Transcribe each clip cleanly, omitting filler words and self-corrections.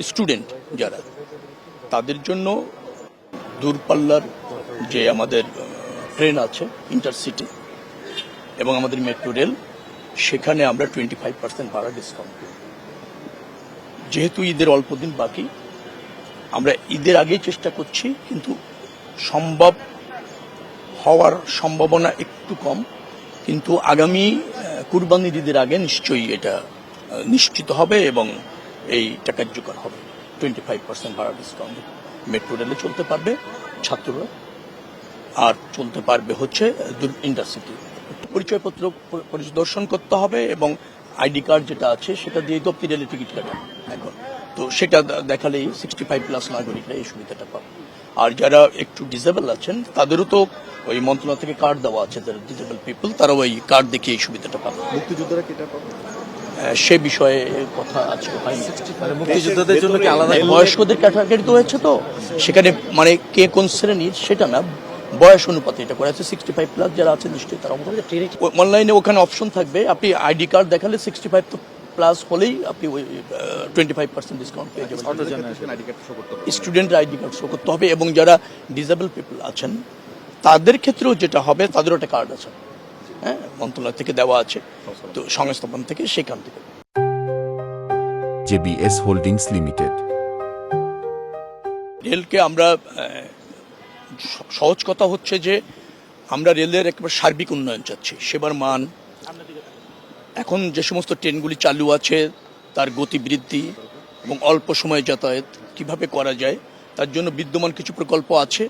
Student যারা, তাদের জন্য দূরপাল্লার যে আমাদের ট্রেন আছে ইন্টারসিটি এবং আমাদের মেট্রো রেল, সেখানে আমরা 25% ভাড়া ডিসকাউন্ট করি। যেহেতু ঈদের অল্প দিন বাকি, আমরা ঈদের আগেই চেষ্টা করছি, কিন্তু সম্ভব হওয়ার সম্ভাবনা একটু কম, কিন্তু আগামী কুরবানির ঈদের আগে নিশ্চয়ই এটা নিশ্চিত হবে এবং এইটা কার্যকর হবে। 25% ভাড়া ডিসকাউন্ট মেট্রো রেলে চলতে পারবে ছাত্ররা, আর চলতে পারবে হচ্ছে ইন্টারসিটি। পরিচয়পত্র পরিদর্শন করতে হবে এবং আইডি কার্ড যেটা আছে সেটা দিয়ে তো আপনি রেলে টিকিট কাটেন এখন, তো সেটা দেখালেই 65+ নাগরিকরা এই সুবিধাটা পাবে। আর যারা একটু ডিসেবল আছেন তাদেরও তো ওই মন্ত্রণালয় থেকে কার্ড দেওয়া আছে, যারা ডিসেবল পিপল, তারা ওই কার্ড দেখে এই সুবিধাটা পাবে। মুক্তিযোদ্ধারা কেটা পাবে সে বিষয়ে কথা আজকে হয়নি। মুক্তিযোদ্ধাদের জন্য কি আলাদা বয়স্কদের ক্যাটাগরি তো হয়েছে, তো সেখানে মানে কে কোন শ্রেণীর সেটা না, বয়স অনুপাতে এটা করা আছে। 65+ যারা আছে নিশ্চয়ই তারা অনলাইনে ওখানে অপশন থাকবে, আপনি আইডি কার্ড দেখালে 65+ হলেই আপনি ওই 25% ডিসকাউন্ট পেয়ে যাবেন। স্টুডেন্ট আইডি কার্ড শো করতে হবে এবং যারা ডিসেবল পিপল আছেন তাদের ক্ষেত্রেও যেটা হবে, তাদেরও একটা কার্ড আছে, হ্যাঁ, মন্ত্রণালয় থেকে দেওয়া আছে, তো সংস্থাপন থেকে সেখান থেকে। JBS holdings limited. রেলকে আমরা সহজ কথা হচ্ছে যে আমরা রেলের একেবারে সার্বিক উন্নয়ন চাচ্ছি, সেবার মান, এখন যে সমস্ত ট্রেনগুলি চালু আছে তার গতি বৃদ্ধি এবং অল্প সময়ে যাতায়াত কিভাবে করা যায়, তার জন্য বিদ্যমান কিছু প্রকল্প আছে,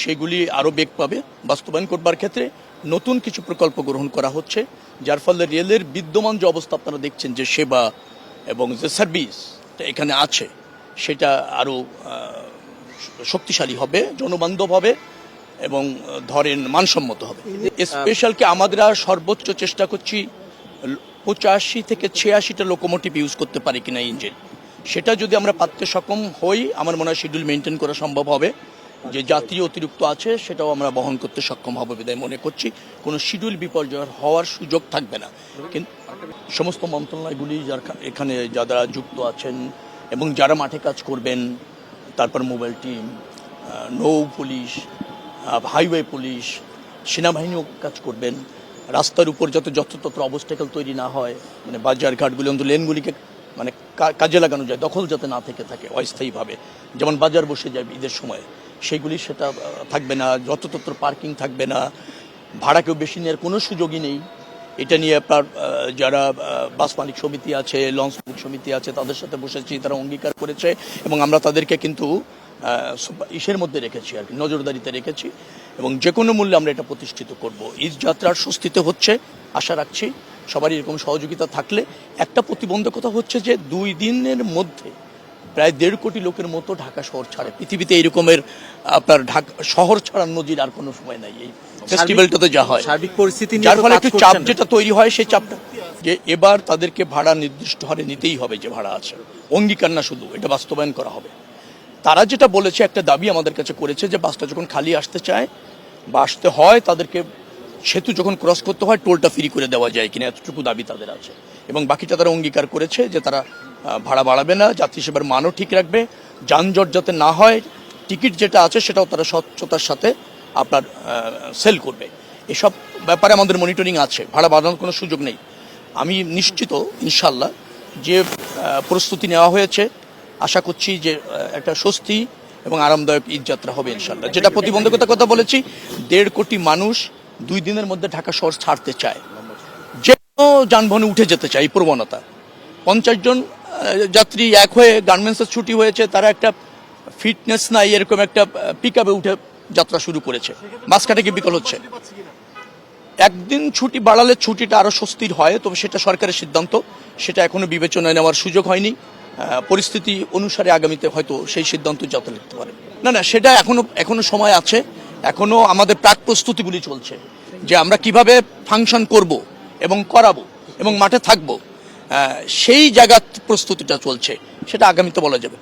সেগুলি আরও বেগ পাবে। বাস্তবায়ন করবার ক্ষেত্রে নতুন কিছু প্রকল্প গ্রহণ করা হচ্ছে, যার ফলে রেলের বিদ্যমান যে অবস্থা আপনারা দেখছেন, যে সেবা এবং যে সার্ভিস এখানে আছে, সেটা আরও শক্তিশালী হবে, জনবান্ধব হবে এবং ধরেন মানসম্মত হবে। স্পেশালকে আমরা সর্বোচ্চ চেষ্টা করছি 85 থেকে 86টা লোকোমোটিভ ইউজ করতে পারি কিনা ইঞ্জিন, সেটা যদি আমরা পারতে সক্ষম হই, আমার মনে হয় শিডিউল মেনটেন করা সম্ভব হবে। যে জাতীয় অতিরিক্ত আছে সেটাও আমরা বহন করতে সক্ষম হবে বিধায় মনে করছি কোনো শিডিউল বিপর্যয় হওয়ার সুযোগ থাকবে না। কিন্তু সমস্ত মন্ত্রণালয়গুলি যার এখানে যারা যুক্ত আছেন এবং যারা মাঠে কাজ করবেন, তারপর মোবাইল টিম, নৌ পুলিশ, হাইওয়ে পুলিশ, সেনাবাহিনীও কাজ করবেন, রাস্তার উপর যাতে যত্রতত্র অবস্টাকেল তৈরি না হয়, মানে বাজার ঘাটগুলি অন্তত লেনগুলিকে মানে কাজে লাগানো যায়, দখল যাতে না থেকে থাকে অস্থায়ীভাবে, যেমন বাজার বসে যায় ঈদের সময়, সেইগুলি সেটা থাকবে না, যত্রতত্র পার্কিং থাকবে না, ভাড়া কেউ বেশি নেওয়ার কোনো সুযোগই নেই। এটা নিয়ে আপনার যারা বাস মালিক সমিতি আছে, লঞ্চ মালিক সমিতি আছে, তাদের সাথে বসেছি, তারা অঙ্গীকার করেছে এবং আমরা তাদেরকে কিন্তু ইসের মধ্যে রেখেছি, আর কি নজরদারিতে রেখেছি, এবং যে কোনো মূল্যে আমরা এটা প্রতিষ্ঠিত করব। ঈদ যাত্রার স্বস্তিতে হচ্ছে, আশা রাখছি সবারই এরকম সহযোগিতা থাকলে। একটা প্রতিবন্ধকতা হচ্ছে যে 2 দিনের মধ্যে প্রায় 1.5 কোটি লোকের মতো ঢাকা শহর ছাড়ে। পৃথিবীতে এইরকমের আপনার ঢাকা শহর ছাড়ার নজির আর কোনো সময় নাই এই ফেস্টিভ্যালটাতে যা হয়, সার্বিক পরিস্থিতি যার ফলে একটু চাপ যেটা তৈরি হয়, সেই চাপটা যে এবার তাদেরকে ভাড়া নির্দিষ্ট হারে নিতেই হবে, যে ভাড়া আছে অঙ্গীকার না শুধু, এটা বাস্তবায়ন করা হবে। তারা যেটা বলেছে, একটা দাবি আমাদের কাছে করেছে যে বাসটা যখন খালি আসতে চায় বা আসতে হয়, তাদেরকে সেতু যখন ক্রস করতে হয় টোলটা ফ্রি করে দেওয়া যায় কিনা, এতটুকু দাবি তাদের আছে। এবং বাকিটা তারা অঙ্গীকার করেছে যে তারা ভাড়া বাড়াবে না, যাত্রী সেবার মানও ঠিক রাখবে, যানজট যাতে না হয়, টিকিট যেটা আছে সেটাও তারা স্বচ্ছতার সাথে আপনার সেল করবে। এসব ব্যাপারে আমাদের মনিটরিং আছে, ভাড়া বাড়ানোর কোনো সুযোগ নেই। আমি নিশ্চিত ইনশাল্লাহ যে প্রস্তুতি নেওয়া হয়েছে, আশা করছি যে একটা স্বস্তি এবং আরামদায়ক ঈদ যাত্রা হবে ইনশাল্লাহ। যেটা প্রতিবন্ধকতার কথা বলেছি, 1.5 কোটি মানুষ 2 দিনের মধ্যে ঢাকা শহর ছাড়তে চায়, যে কোনো যানবাহনে উঠে যেতে চায়, এই প্রবণতা। 50 জন যাত্রী এক হয়ে গার্মেন্টসের ছুটি হয়েছে, তারা একটা ফিটনেস নাই এরকম একটা পিকআপে উঠে যাত্রা শুরু করেছে, মাঝখানে কি বিকল হচ্ছে। একদিন ছুটি বাড়ালে ছুটিটা আরো স্বস্তির হয়, তবে সেটা সরকারের সিদ্ধান্ত, সেটা এখনো বিবেচনায় নেওয়ার সুযোগ হয়নি। পরিস্থিতি অনুসারে আগামীতে হয়তো সেই সিদ্ধান্ত যত লিখতে পারে। না, সেটা এখনো সময় আছে, এখনো আমাদের প্রাক প্রস্তুতিগুলি চলছে, যে আমরা কিভাবে ফাংশন করব এবং করাবো এবং মাঠে থাকবো, সেই জায়গার প্রস্তুতিটা চলছে, সেটা আগামীতে বলা যাবে।